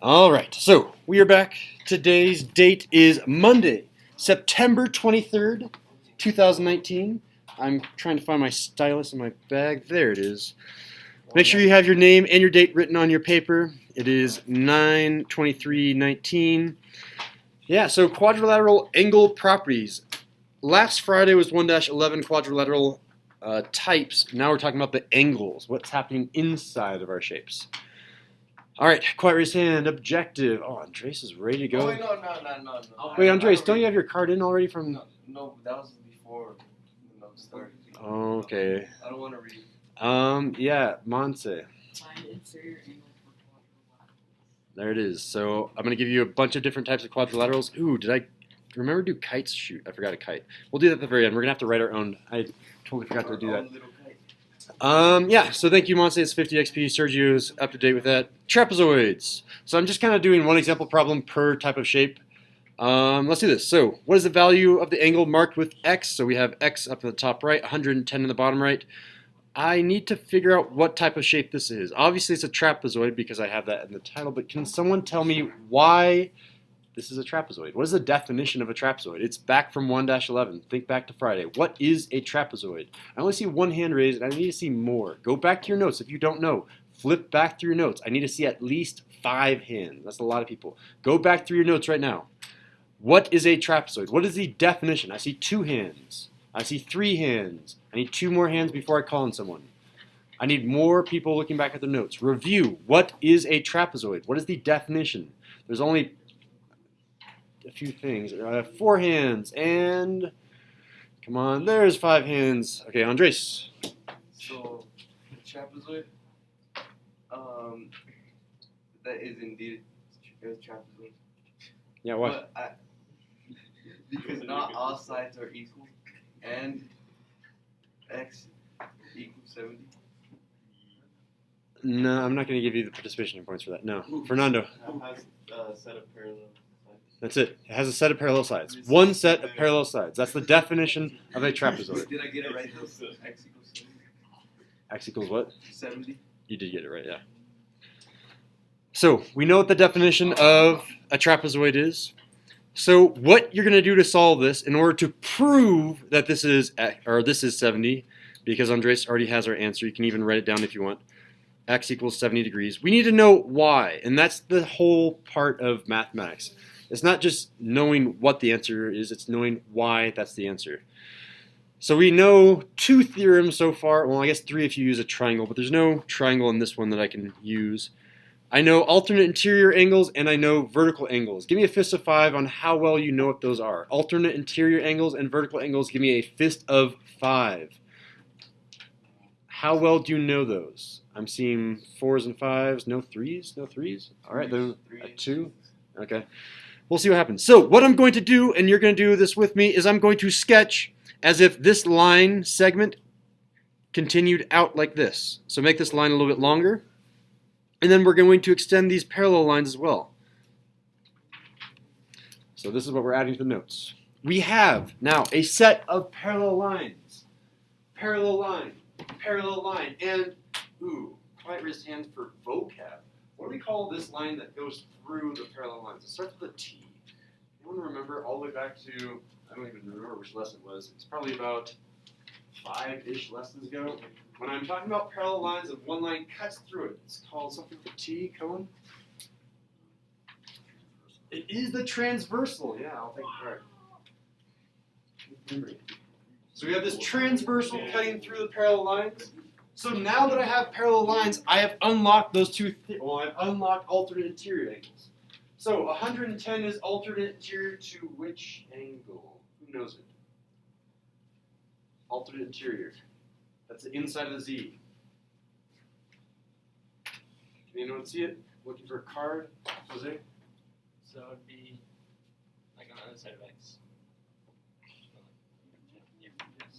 All right, so we are back. Today's date is Monday, September 23rd, 2019. I'm trying to find my stylus in my bag. There it is. Make sure you have your name and your date written on your paper. It is 9/23/19. Yeah, so quadrilateral angle properties. Last Friday was 1-11 quadrilateral types. Now we're talking about the angles, what's happening inside of our shapes. All right, quiet raise hand, objective. Oh, Andres is ready to go. Oh, wait, no. Wait, Andres, don't you have your card in already from... No, that was before the note started. Okay. I don't want to read. Yeah, Monse. Find inferior angle for quadrilaterals. There it is. So I'm going to give you a bunch of different types of quadrilaterals. Ooh, did I remember to do kites? Shoot, I forgot a kite. We'll do that at the very end. We're going to have to write our own. I totally forgot to do that. Yeah, so thank you, Monse. It's 50 XP. Sergio's up to date with that. Trapezoids. So I'm just kind of doing one example problem per type of shape. Let's do this. So what is the value of the angle marked with X? So we have X up in the top right, 110 in the bottom right. I need to figure out what type of shape this is. Obviously, it's a trapezoid because I have that in the title, but can someone tell me why this is a trapezoid? What is the definition of a trapezoid? It's back from 1-11. Think back to Friday. What is a trapezoid? I only see one hand raised, and I need to see more. Go back to your notes if you don't know. Flip back through your notes. I need to see at least 5 hands. That's a lot of people. Go back through your notes right now. What is a trapezoid? What is the definition? I see 2 hands. I see 3 hands. I need 2 more hands before I call on someone. I need more people looking back at their notes. Review. What is a trapezoid? What is the definition? There's only a few things. 4 hands and come on, there's 5 hands. Okay, Andres. So, trapezoid, that is indeed a trapezoid. Yeah, what? But because not all sides are equal, and X equals 70. No, I'm not going to give you the participation points for that. No. Fernando. It has a set of parallel sides. That's it. It has a set of parallel sides. One set of parallel sides. That's the definition of a trapezoid. Did I get it right though? X equals 70. X equals what? 70. You did get it right, yeah. So, we know what the definition of a trapezoid is. So, what you're going to do to solve this in order to prove that this is 70, because Andres already has our answer. You can even write it down if you want. X equals 70 degrees. We need to know why, and that's the whole part of mathematics. It's not just knowing what the answer is, it's knowing why that's the answer. So we know 2 theorems so far. Well, I guess 3 if you use a triangle, but there's no triangle in this one that I can use. I know alternate interior angles and I know vertical angles. Give me a fist of 5 on how well you know what those are. Alternate interior angles and vertical angles, give me a fist of 5. How well do you know those? I'm seeing 4s and 5s, no 3s, no 3s. All right, then a 2. Okay, we'll see what happens. So what I'm going to do, and you're going to do this with me, is I'm going to sketch as if this line segment continued out like this. So make this line a little bit longer. And then we're going to extend these parallel lines as well. So this is what we're adding to the notes. We have now a set of parallel lines. Parallel line, and, ooh, quiet raised hand for vocab. What do we call this line that goes through the parallel lines? It starts with a T. Anyone remember all the way back to, I don't even remember which lesson it was. It's probably about 5-ish lessons ago. When I'm talking about parallel lines and one line cuts through it, it's called something with a T, Cohen? It is the transversal. Yeah, I'll take it right. So we have this transversal cutting through the parallel lines. So now that I have parallel lines, I have unlocked those 2, I've unlocked alternate interior angles. So 110 is alternate interior to which angle? Who knows it? Alternate interior. That's the inside of the Z. Can anyone see it? Looking for a card? Jose? So it would be like on the other side of X.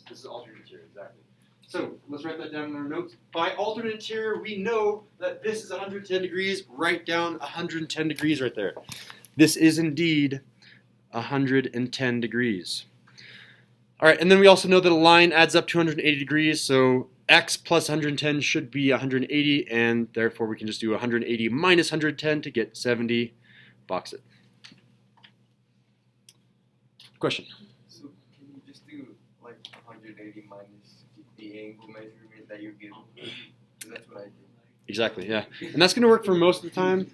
This is alternate interior, exactly. So let's write that down in our notes. By alternate interior, we know that this is 110 degrees. Write down 110 degrees right there. This is indeed 110 degrees. All right, and then we also know that a line adds up to 180 degrees, so x plus 110 should be 180, and therefore we can just do 180 minus 110 to get 70. Box it. Question? So can you just do like 180 minus the angle measurement that you're given? 'Cause that's what I did. Exactly, yeah. And that's going to work for most of the time.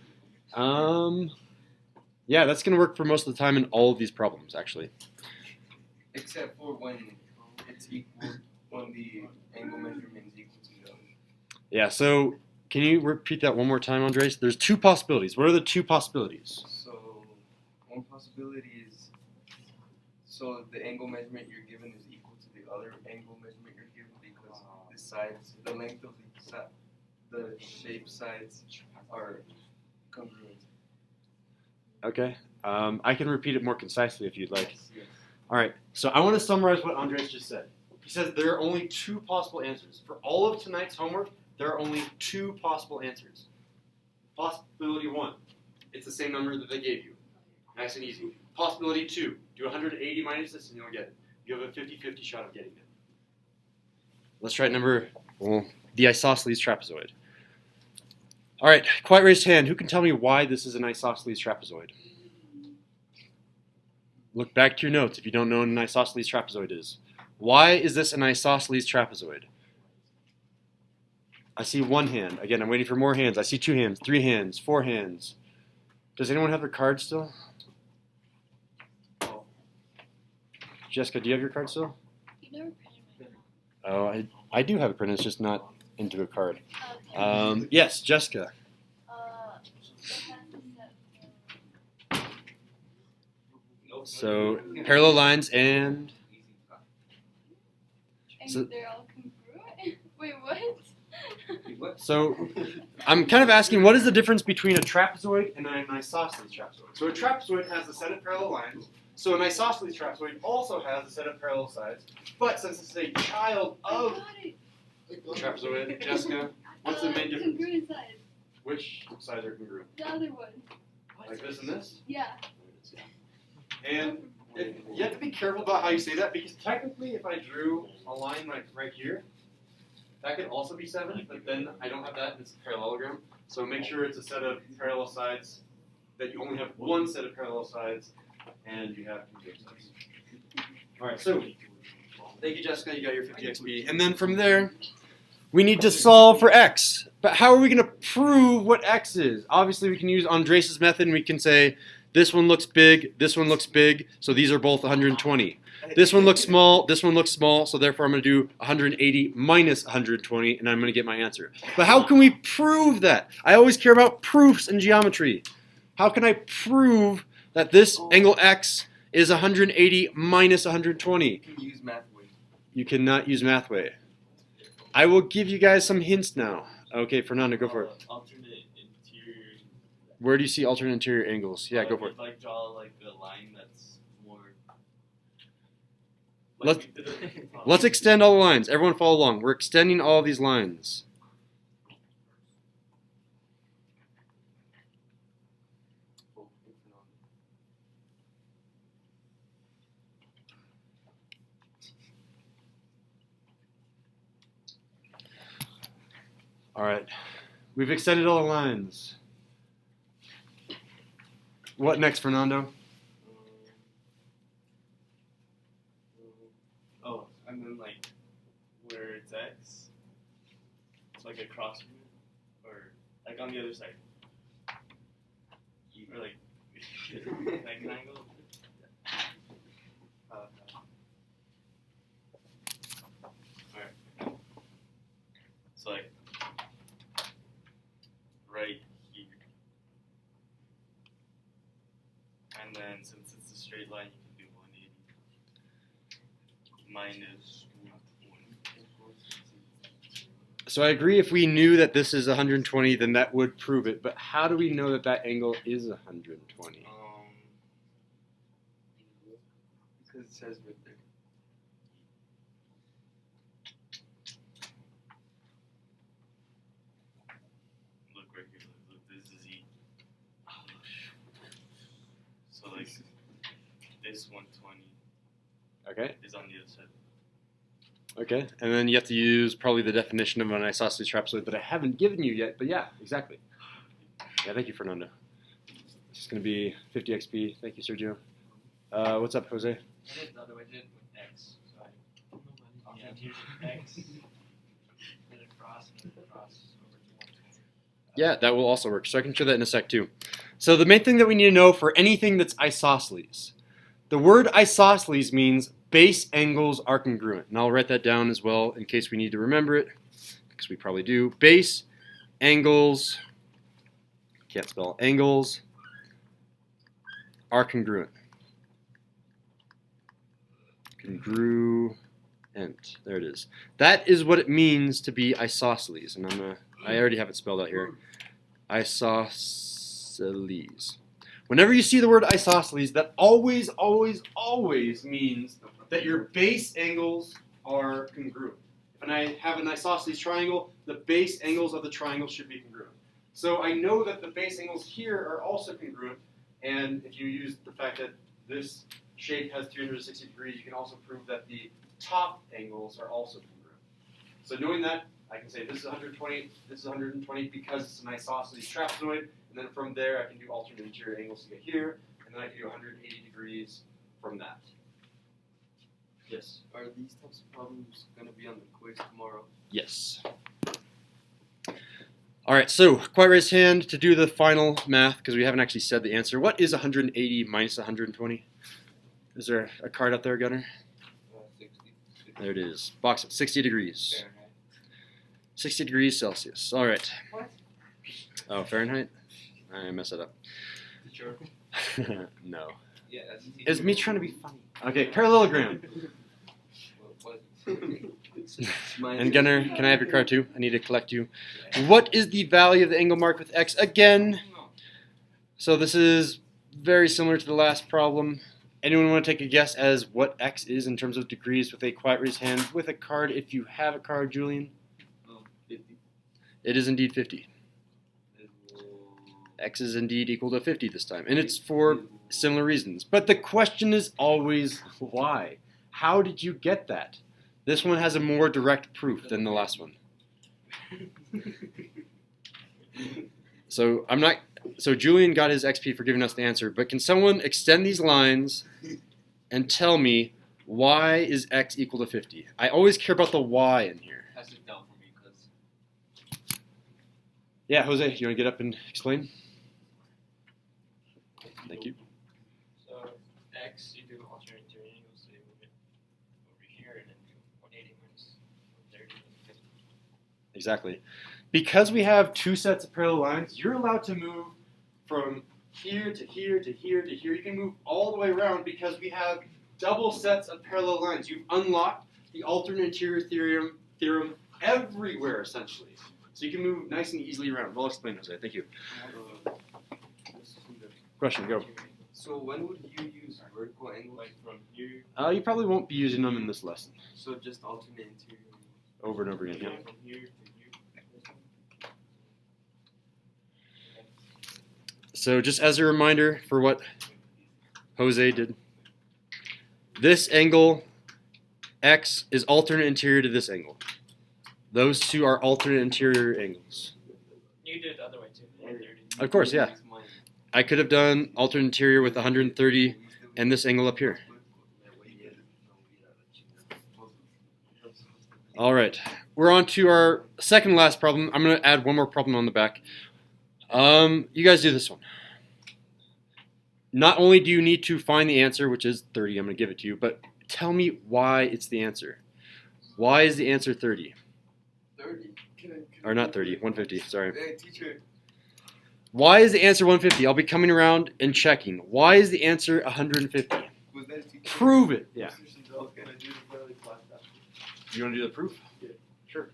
Yeah, that's going to work for most of the time in all of these problems, actually. Except for when it's equal, when the angle measurement is equal to the other. Yeah, so can you repeat that one more time, Andres? There's two possibilities. What are the two possibilities? So one possibility is, so the angle measurement you're given is equal to the other angle measurement you're given because the sides, the length of the shape sides are congruent. Okay. I can repeat it more concisely if you'd like. Yes. All right, so I want to summarize what Andres just said. He says there are only two possible answers. For all of tonight's homework, there are only two possible answers. Possibility 1, it's the same number that they gave you. Nice and easy. Possibility 2, do 180 minus this and you'll get it. You have a 50-50 shot of getting it. Let's try the isosceles trapezoid. All right, quiet raised hand. Who can tell me why this is an isosceles trapezoid? Look back to your notes if you don't know what an isosceles trapezoid is. Why is this an isosceles trapezoid? I see one hand. Again, I'm waiting for more hands. I see 2 hands, 3 hands, 4 hands. Does anyone have their card still? Jessica, do you have your card still? You never printed my Oh, I do have a print. It's just not into a card. Okay. Yes, Jessica. So parallel lines and And So- they're all congruent? Wait, what? so I'm kind of asking what is the difference between a trapezoid and an isosceles trapezoid? So a trapezoid has a set of parallel lines. So an isosceles trapezoid also has a set of parallel sides. But since it's a child I of got it. trapezoid, Jessica, what's the main difference? Congruent sides. Which sides are congruent? The other one. Like this and this? Yeah. And you have to be careful about how you say that because technically if I drew a line like right here, that could also be 7, but then I don't have that and it's a parallelogram. So make sure it's a set of parallel sides, that you only have one set of parallel sides and you have congruent sides. Alright, so thank you Jessica, you got your 50 XP. And then from there, we need to solve for x. But how are we going to prove what x is? Obviously we can use Andres' method and we can say this one looks big, so these are both 120. This one looks small, so therefore I'm going to do 180 minus 120, and I'm going to get my answer. But how can we prove that? I always care about proofs in geometry. How can I prove that this angle x is 180 minus 120? You can use Mathway. You cannot use Mathway. I will give you guys some hints now. Okay, Fernando, go for it. Alternate interior. Where do you see alternate interior angles? Yeah, go for it. Like draw like a line that's more. Let's- Let's extend all the lines. Everyone follow along. We're extending all these lines. All right. We've extended all the lines. What next, Fernando? Oh, and then like where it's X, it's like a cross or like on the other side, or like like an angle. Alright. So like right here, and then since it's a straight line, you can do 180 minus 120. So I agree if we knew that this is 120, then that would prove it. But how do we know that that angle is 120? Because it says right there. Look right here. Look, this is E. So like this 120 Okay. is on the other side. Okay, and then you have to use probably the definition of an isosceles trapezoid that I haven't given you yet, but yeah, exactly. Yeah, thank you, Fernando. This is going to be 50 XP. Thank you, Sergio. What's up, Jose? I did the other way, I did it with X. So I used X, then across, and then across over to 120. Yeah, that will also work. So I can show that in a sec too. So the main thing that we need to know for anything that's isosceles, the word isosceles means base angles are congruent. And I'll write that down as well in case we need to remember it, because we probably do. Base angles, can't spell, angles are congruent. Congruent. There it is. That is what it means to be isosceles. And I already have it spelled out here. Isosceles. Whenever you see the word isosceles, that always, always, always means that your base angles are congruent. When I have an isosceles triangle, the base angles of the triangle should be congruent. So I know that the base angles here are also congruent, and if you use the fact that this shape has 360 degrees, you can also prove that the top angles are also congruent. So knowing that, I can say this is 120, this is 120 because it's an isosceles trapezoid, and then from there I can do alternate interior angles to get here, and then I can do 180 degrees from that. Yes? Are these types of problems going to be on the quiz tomorrow? Yes. All right, so quite raised hand to do the final math, because we haven't actually said the answer. What is 180 minus 120? Is there a card up there, Gunnar? 60. There it is. Box it. 60 degrees. Fahrenheit. 60 degrees Celsius. All right. What? Oh, Fahrenheit? I messed it up. Sure. No. Yeah, that's It's me trying to be funny. Okay, parallelogram. And Gunnar, can I have your card too? I need to collect you. What is the value of the angle marked with x? Again, so this is very similar to the last problem. Anyone want to take a guess as what x is in terms of degrees with a quiet raised hand with a card? If you have a card, Julian. 50. It is indeed 50. X is indeed equal to 50 this time, and it's for similar reasons. But the question is always why? How did you get that? This one has a more direct proof than the last one. So Julian got his XP for giving us the answer, but can someone extend these lines and tell me why is x equal to 50? I always care about the y in here. Pass it down for me, because Yeah, Jose, you want to get up and explain? Thank you. So X, you do alternate interior angles, so you move it over here and then do 180 minus 130 and 50. Exactly. Because we have two sets of parallel lines, you're allowed to move from here to here to here to here. You can move all the way around because we have double sets of parallel lines. You've unlocked the alternate interior theorem everywhere, essentially. So you can move nice and easily around. Well explained, Jose. Thank you. Question, go. So when would you use vertical angles? Like from here, You probably won't be using them in this lesson. So just alternate interior angles. Over and over again. Yeah. from here to here. So just as a reminder for what Jose did, this angle, x, is alternate interior to this angle. Those two are alternate interior angles. You do it the other way too. 130. Of course, yeah. I could have done alternate interior with 130 and this angle up here. All right, we're on to our second last problem. I'm going to add one more problem on the back. You guys do this one. Not only do you need to find the answer, which is 30, I'm going to give it to you, but tell me why it's the answer. Why is the answer 30? 30. Or not 30, 150, sorry. Hey, teacher. Why is the answer 150? I'll be coming around and checking. Why is the answer 150? Was that a teacher? Prove it. Yeah. Okay. You want to do the proof? Yeah. Sure.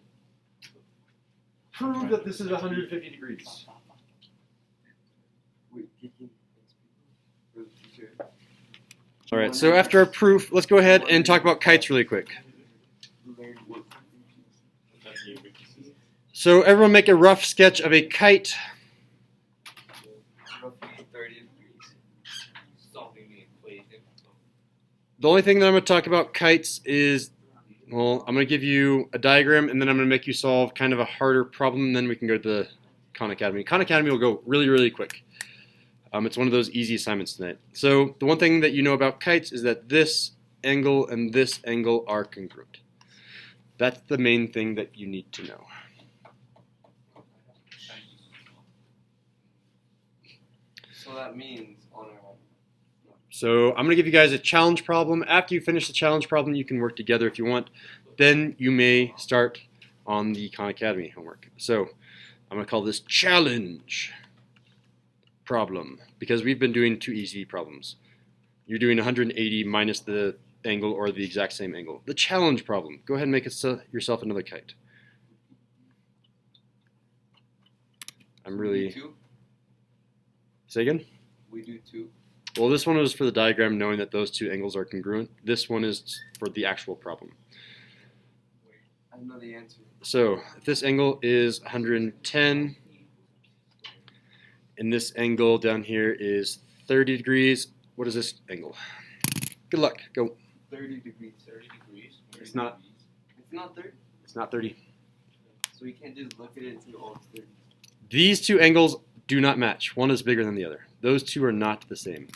Prove that this is 150 degrees. Wait, teaching for the teacher. All right, so after our proof, let's go ahead and talk about kites really quick. Learn what That's you. So everyone make a rough sketch of a kite. roughly 30 degrees. Solving the equation. The only thing that I'm going to talk about kites is Well, I'm going to give you a diagram, and then I'm going to make you solve kind of a harder problem, and then we can go to the Khan Academy. Khan Academy will go really, really quick. It's one of those easy assignments tonight. So the one thing that you know about kites is that this angle and this angle are congruent. That's the main thing that you need to know. So that means on our So I'm going to give you guys a challenge problem. After you finish the challenge problem, you can work together if you want. Then you may start on the Khan Academy homework. So I'm going to call this challenge problem because we've been doing two easy problems. You're doing 180 minus the angle or the exact same angle. The challenge problem. Go ahead and make yourself another kite. I'm really... two. Say again? We do two. Well, this one was for the diagram, knowing that those two angles are congruent. This one is for the actual problem. I know the answer. So if this angle is 110, and this angle down here is 30 degrees, what is this angle? Good luck. Go. 30 degrees. 30 degrees. It's not. It's not 30. It's not 30. So we can't just look at it and say, oh, it's 30. These two angles do not match. One is bigger than the other. Those two are not the same.